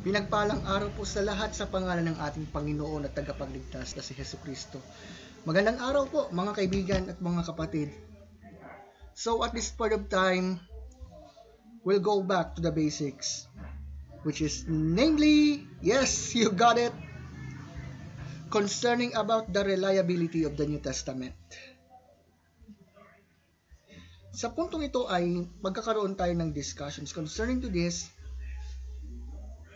Pinagpalang araw po sa lahat sa pangalan ng ating Panginoon at tagapagligtas na si Jesucristo. Magandang araw po mga kaibigan at mga kapatid. So at this point of time, we'll go back to the basics, which is namely, yes, you got it, concerning about the reliability of the New Testament. Sa puntong ito ay magkakaroon tayo ng discussions concerning to this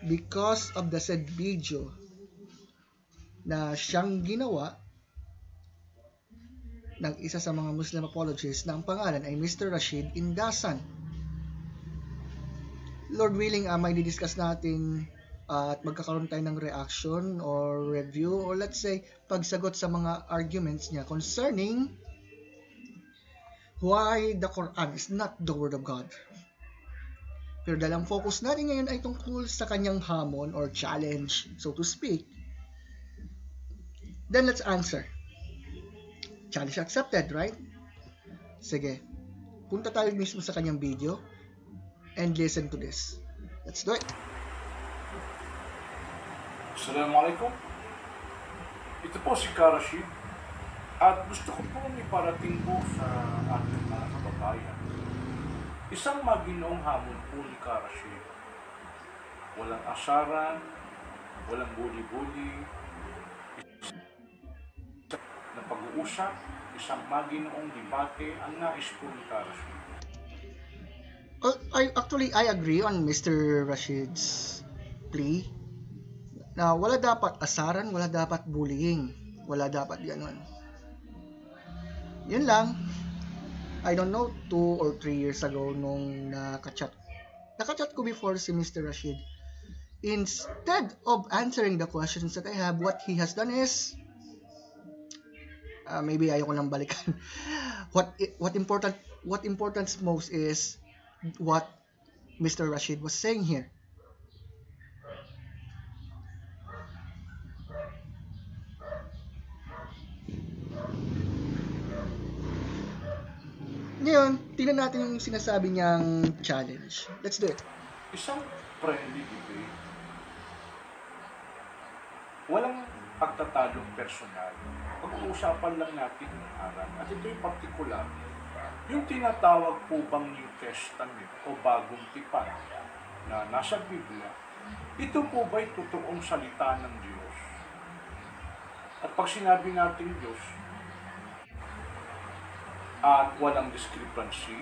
because of the said video na siyang ginawa ng isa sa mga Muslim apologists na ang pangalan ay Mr. Rashid Indasan. Lord willing, may di-discuss natin at magkakaroon tayo ng reaction or review or let's say pagsagot sa mga arguments niya concerning why the Quran is not the Word of God. Pero dahil ang focus natin ngayon ay tungkol sa kanyang hamon or challenge, so to speak, then let's answer. Challenge accepted, right? Sige, punta tayo mismo sa kanyang video and listen to this. Let's do it. Assalamualaikum. Ito po si Rashid at gusto ko po iparating po sa ating mga kababayan. Isang maginoong hamon po ni Rashid. Walang asaran, walang buli-buli, na pag-uusap, isang maginoong debate ang nais po ni Rashid. I agree on Mr. Rashid's plea na wala dapat asaran, wala dapat bullying, wala dapat ganon. Yun lang. I don't know, 2 or 3 years ago nung nakachat ko before si Mr. Rashid. Instead of answering the questions that I have, what he has done is maybe ayoko lang balikan. What importance most is what Mr. Rashid was saying here. Ngayon, tingnan natin yung sinasabi niyang challenge. Let's do it. Isang friendly debate. Walang pagtatalong personal. Pag-uusapan lang natin ng aral. At ito'y partikular. Yung tinatawag po bang New Testament o Bagong Tipan na nasa Biblia, ito po ba'y totoong salita ng Diyos? At pag sinabi natin Diyos, at walang discrepancy,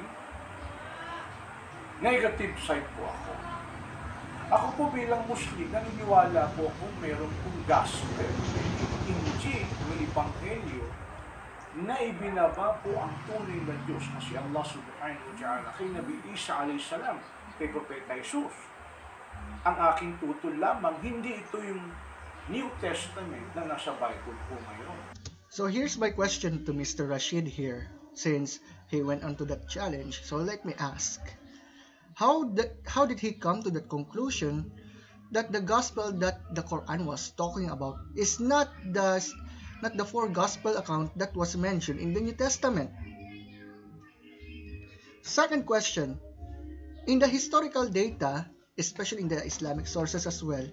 negative side po ako. Ako po bilang Muslim, naniniwala po kung meron pong gospel, Injil, may Ebanghelyo, na ibinaba po ang tunay na Diyos na si Allah subhanahu wa ta'ala kay Nabi Isa alayhi salam, kay Propeta Jesus. Ang aking tutol lamang, hindi ito yung New Testament na nasa Bible po ngayon. So here's my question to Mr. Rashid here, since he went on to that challenge. So let me ask, how did he come to that conclusion that the gospel that the Quran was talking about is not the 4 gospel account that was mentioned in the New Testament? Second question, in the historical data, especially in the Islamic sources as well,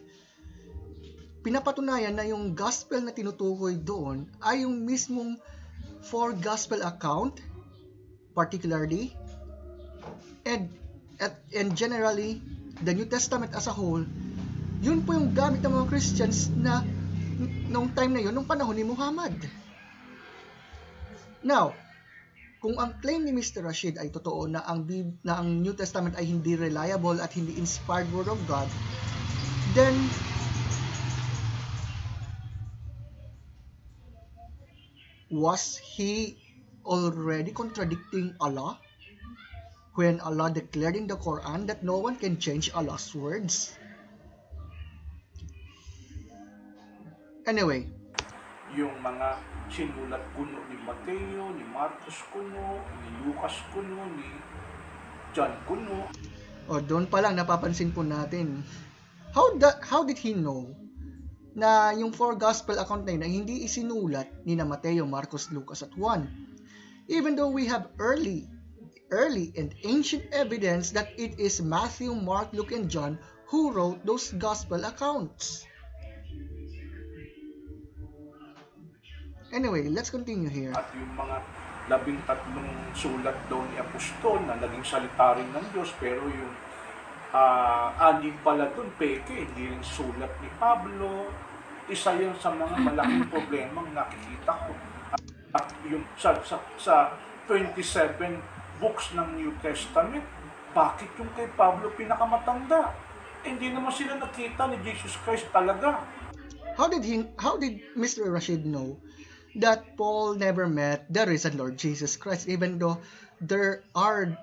pinapatunayan na yung gospel na tinutukoy doon ay yung mismong 4 gospel account, particularly, and generally, the New Testament as a whole, yun po yung gamit ng mga Christians na nung time na yun, nung panahon ni Muhammad. Now, kung ang claim ni Mr. Rashid ay totoo na ang New Testament ay hindi reliable at hindi inspired Word of God, then was he already contradicting Allah when Allah declared in the Quran that no one can change Allah's words? Anyway, yung mga sinulat kuno ni Mateo, ni Marcos kuno, ni Lucas kuno, ni John kuno. Doon pa lang napapansin po natin. How did he know na yung 4 gospel account na yun ay hindi isinulat ni na Mateo, Marcos, Lucas at Juan? Even though we have early and ancient evidence that it is Matthew, Mark, Luke, and John who wrote those gospel accounts. Anyway, let's continue here. At yung mga 13 sulat daw ni Apostol na naging salita rin ng Diyos, pero yung anim pala dun, peke, hindi rin sulat ni Pablo. Isa yan sa mga malaking problemang nakikita ko. At yung sa 27 books ng New Testament, bakit yung kay Pablo pinakamatanda? Hindi naman sila nakita ni Jesus Christ talaga. How did Mr. Rashid know that Paul never met the risen Lord Jesus Christ, even though there are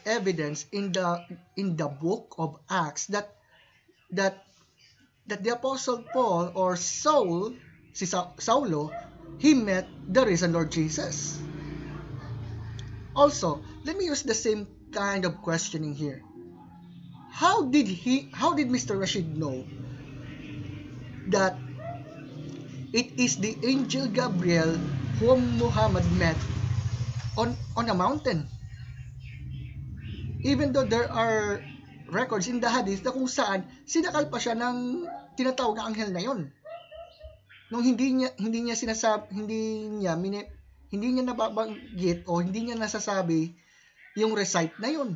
evidence in the book of Acts that the Apostle Paul or Saulo, he met the risen Lord Jesus. Also, let me use the same kind of questioning here. How did Mr. Rashid know that it is the angel Gabriel whom Muhammad met on a mountain? Even though there are records in the hadith na kung saan sinakal pa siya ng tinatawag na anghel na yon. Nung hindi niya nababanggit o hindi niya nasasabi yung recite na yon.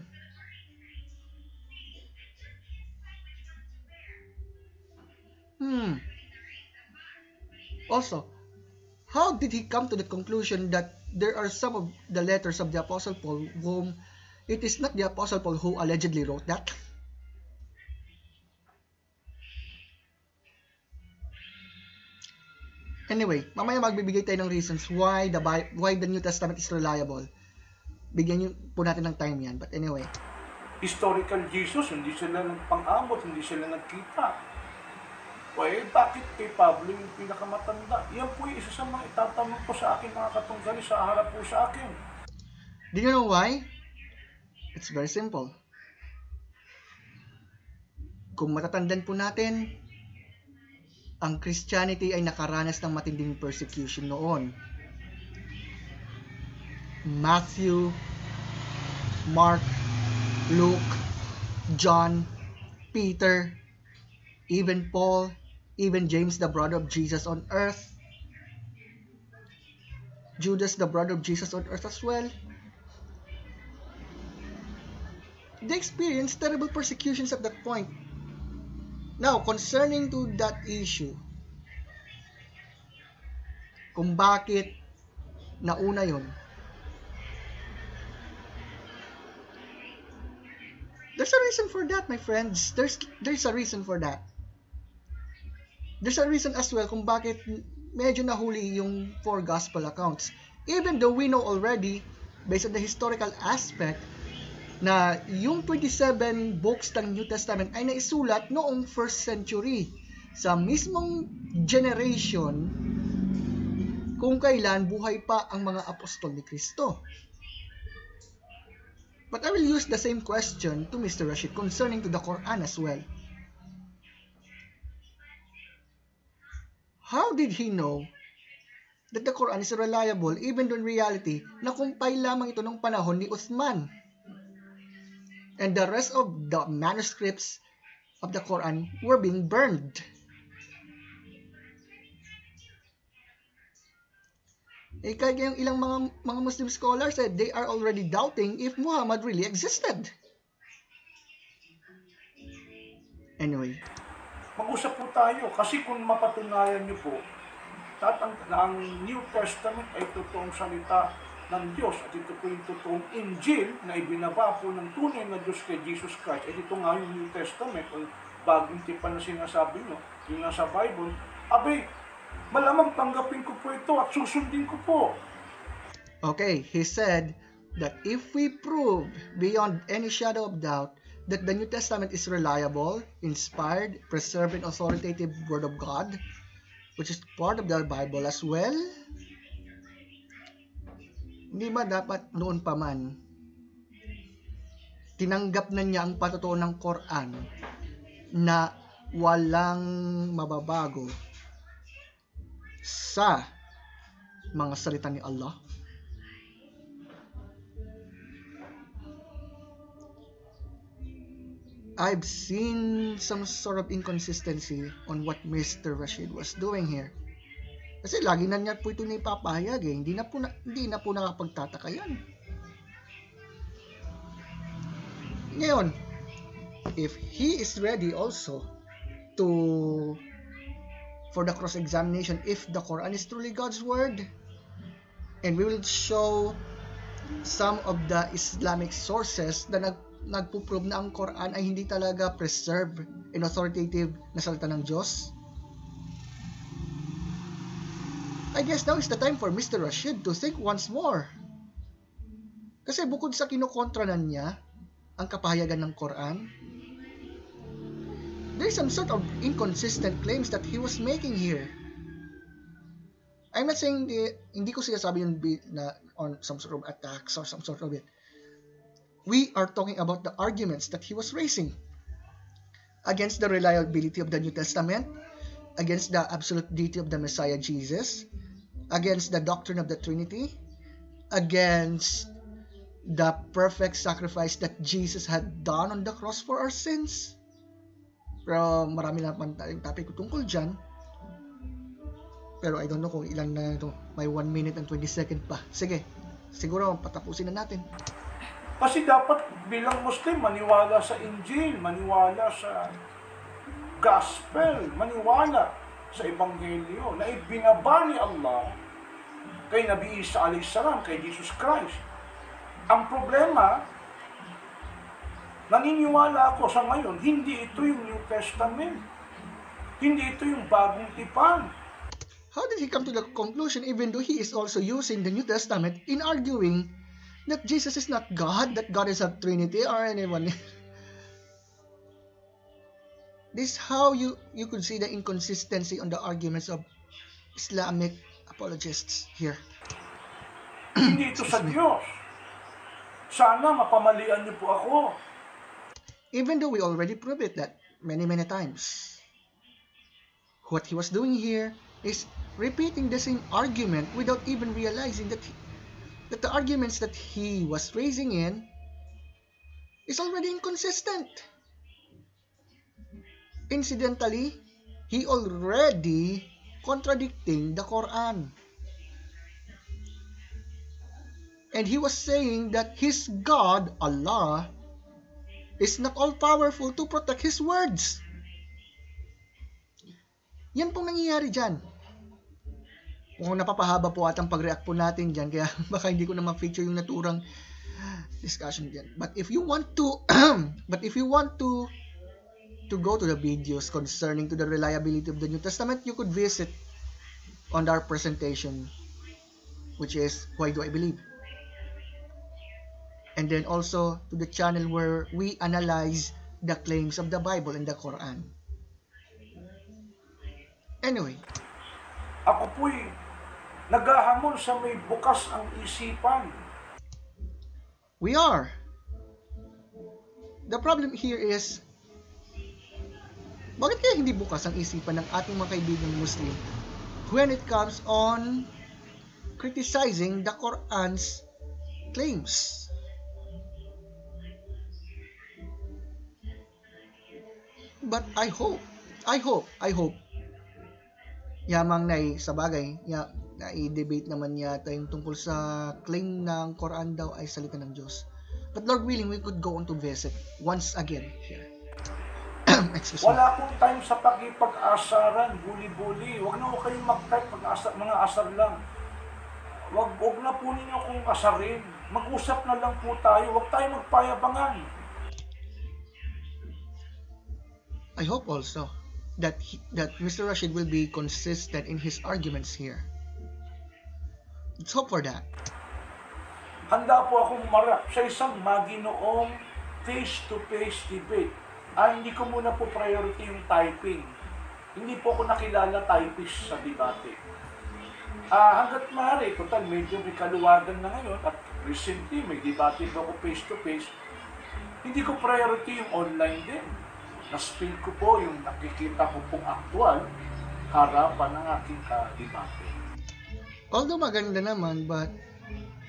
Also, how did he come to the conclusion that there are some of the letters of the Apostle Paul whom it is not the Apostle Paul who allegedly wrote that? Anyway, mamaya magbibigay tayo ng reasons why the New Testament is reliable. Bigyan niyo po natin ng time yan. But anyway. Historical Jesus, hindi sila nagpang-amot, hindi sila nagkita. Bakit kay Pablo yung pinakamatanda? Yan po yung isa sa mga itatanong po sa akin, mga katunggali, sa harap po sa akin. Do you know why? It's very simple. Kung matatandaan po natin, ang Christianity ay nakaranas ng matinding persecution noon. Matthew, Mark, Luke, John, Peter, even Paul, even James, the brother of Jesus on earth, Judas, the brother of Jesus on earth as well. They experienced terrible persecutions at that point. Now, concerning to that issue, kung bakit nauna yun, there's a reason for that, my friends. There's a reason for that. There's a reason as well kung bakit medyo nahuli yung 4 gospel accounts. Even though we know already, based on the historical aspect, na yung 27 books ng New Testament ay naisulat noong 1st century sa mismong generation kung kailan buhay pa ang mga apostol ni Kristo. But I will use the same question to Mr. Rashid concerning to the Quran as well. How did he know that the Quran is reliable even though in reality, na-compile lamang ito ng panahon ni Uthman? And the rest of the manuscripts of the Quran were being burned. Kaya yung ilang mga Muslim scholars said they are already doubting if Muhammad really existed. Anyway. Mag-usap po tayo kasi kung mapatunayan niyo po ang New Testament ay totoong salita ng Diyos at ito po yung totoong Injil na ibinaba po ng tunay na Diyos kay Jesus Christ. At ito nga yung New Testament o bagong tipan na sinasabi nyo, yung nasa Bible, malamang tanggapin ko po ito at susundin ko po. Okay, he said that if we prove beyond any shadow of doubt that the New Testament is reliable, inspired, preserved, and authoritative Word of God, which is part of the Bible as well, hindi ba dapat noon pa man tinanggap na niya ang patotoo ng Quran na walang mababago sa mga salita ni Allah? I've seen some sort of inconsistency on what Mr. Rashid was doing here. Kasi lagi na niya po ito naipapahayag eh. Hindi na po nakapagtataka yan. Ngayon, if he is ready also for the cross-examination, if the Quran is truly God's word, and we will show some of the Islamic sources na nagpo-prove na ang Quran ay hindi talaga preserved and authoritative na salita ng Diyos, I guess now is the time for Mr. Rashid to think once more. Kasi bukod sa kinukontranan niya ang kapahayagan ng Quran, there is some sort of inconsistent claims that he was making here. I'm not saying hindi ko sinasabi yun na on some sort of attacks or some sort of it. We are talking about the arguments that he was raising against the reliability of the New Testament, against the absolute deity of the Messiah Jesus, against the doctrine of the Trinity, against the perfect sacrifice that Jesus had done on the cross for our sins. Pero marami na tayong topic tungkol dyan. Pero I don't know kung ilang na ito. May 1 minute and 20 seconds pa. Sige, siguro patapusin na natin. Kasi dapat bilang Muslim, maniwala sa Injil, maniwala sa Gospel, maniwala sa Ebanghelyo na ibinaba ni Allah kay Nabi Isa a.s., kay Jesus Christ. Ang problema, naniniwala ako sa ngayon, hindi ito yung New Testament. Hindi ito yung bagong tipan. How did he come to the conclusion even though he is also using the New Testament in arguing that Jesus is not God, that God is a Trinity or anyone? This is how you could see the inconsistency on the arguments of Islamic apologists here. Hindi ito sa Diyos. Sana mapamalian niyo po ako. Even though we already proved it that many times. What he was doing here is repeating the same argument without even realizing that the arguments that he was raising in is already inconsistent. Incidentally, he already contradicting the Quran. And he was saying that his God, Allah, is not all-powerful to protect His words. Yan pong nangyayari dyan. Kung napapahaba po atang pag-react po natin dyan, kaya baka hindi ko na ma-feature yung naturang discussion dyan. But if you want to, to go to the videos concerning to the reliability of the New Testament, you could visit on our presentation, which is Why Do I Believe? And then also to the channel where we analyze the claims of the Bible and the Quran. Anyway, ako po'y naghahamon sa may bukas ang isipan. We are. The problem here is, bakit kaya hindi bukas ang isipan ng ating mga kaibigang Muslim when it comes on criticizing the Quran's claims? But I hope, yamang na sa bagay, na i-debate naman yata yung tungkol sa claim ng Quran daw ay salita ng Diyos. But Lord willing, we could go on to visit once again here. Wala akong time sa pakipag-asaran, buli-buli. Huwag na ko kayong mag-type mga asar lang. Huwag na po ninyo akong asarin. Mag-usap na lang po tayo. Huwag tayo magpayabangan. I hope also that Mr. Rashid will be consistent in his arguments here. Let's hope for that. Handa po akong marap sa isang maginoong face-to-face debate. Hindi ko muna po priority yung typing. Hindi po ako nakilala typist sa debate. Hanggat maaari, total medyo may kaluwagan na ngayon at recently may debate po ako face-to-face. Hindi ko priority yung online din. Na-spill ko po yung nakikita ko pong aktual harapan ng aking debate. Although maganda naman, but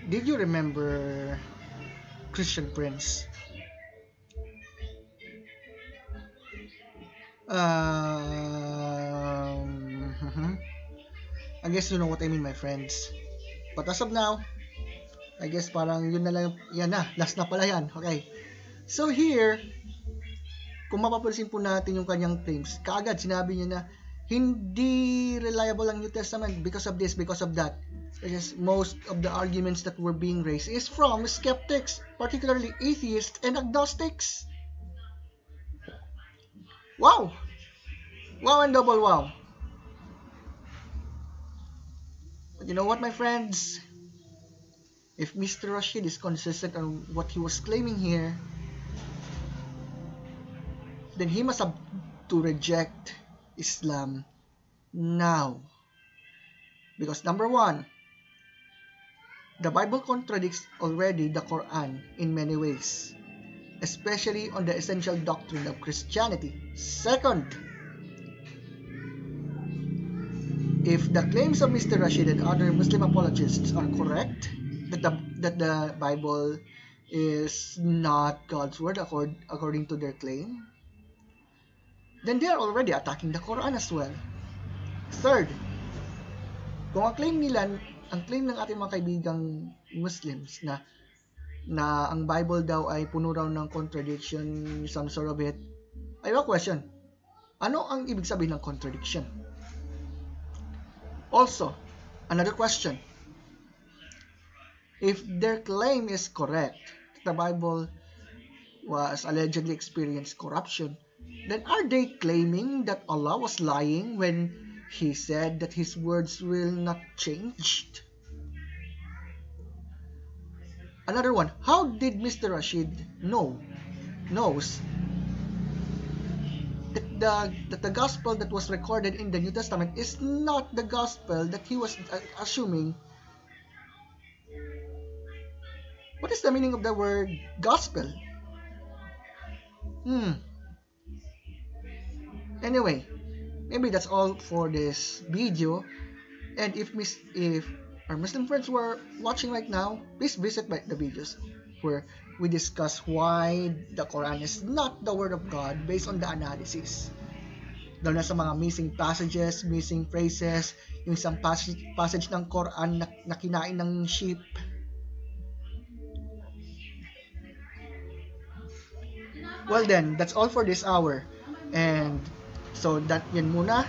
did you remember Christian Prince? I guess you know what I mean, my friends. But as of now, I guess parang yun na lang, yan na, last na pala yan. Okay. So here, kung mapapansin po natin yung kanyang claims, kaagad sinabi niya na hindi reliable ang New Testament because of this, because of that. Because most of the arguments that were being raised is from skeptics, particularly atheists and agnostics. Wow! Wow and double wow. But you know what, my friends? If Mr. Rashid is consistent on what he was claiming here, then he must have to reject Islam now. Because number one, the Bible contradicts already the Quran in many ways, especially on the essential doctrine of Christianity. Second, if the claims of Mr. Rashid and other Muslim apologists are correct, that the Bible is not God's word according to their claim, then they are already attacking the Quran as well. Third, kung ang claim ng ating mga kaibigang Muslims na ang Bible daw ay puno raw ng contradiction, some sort of it, I have a question. Ano ang ibig sabihin ng contradiction? Also, another question. If their claim is correct, the Bible was allegedly experienced corruption, then are they claiming that Allah was lying when He said that His words will not change? Another one, how did Mr. Rashid knows that the gospel that was recorded in the New Testament is not the gospel that he was assuming? What is the meaning of the word gospel? Anyway, maybe that's all for this video. And if our Muslim friends were watching right now, please visit the videos where we discuss why the Quran is not the word of God based on the analysis. Dahil na sa mga missing passages, missing phrases, yung isang passage ng Quran na kinain ng sheep. Well then, that's all for this hour. And so that yan muna.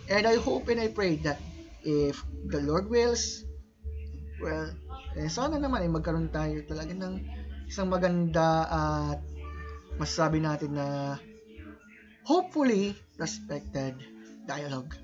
And I hope and I pray that if the Lord wills, well, sana naman ay magkaroon tayo talaga ng isang maganda at masasabi natin na hopefully respected dialogue.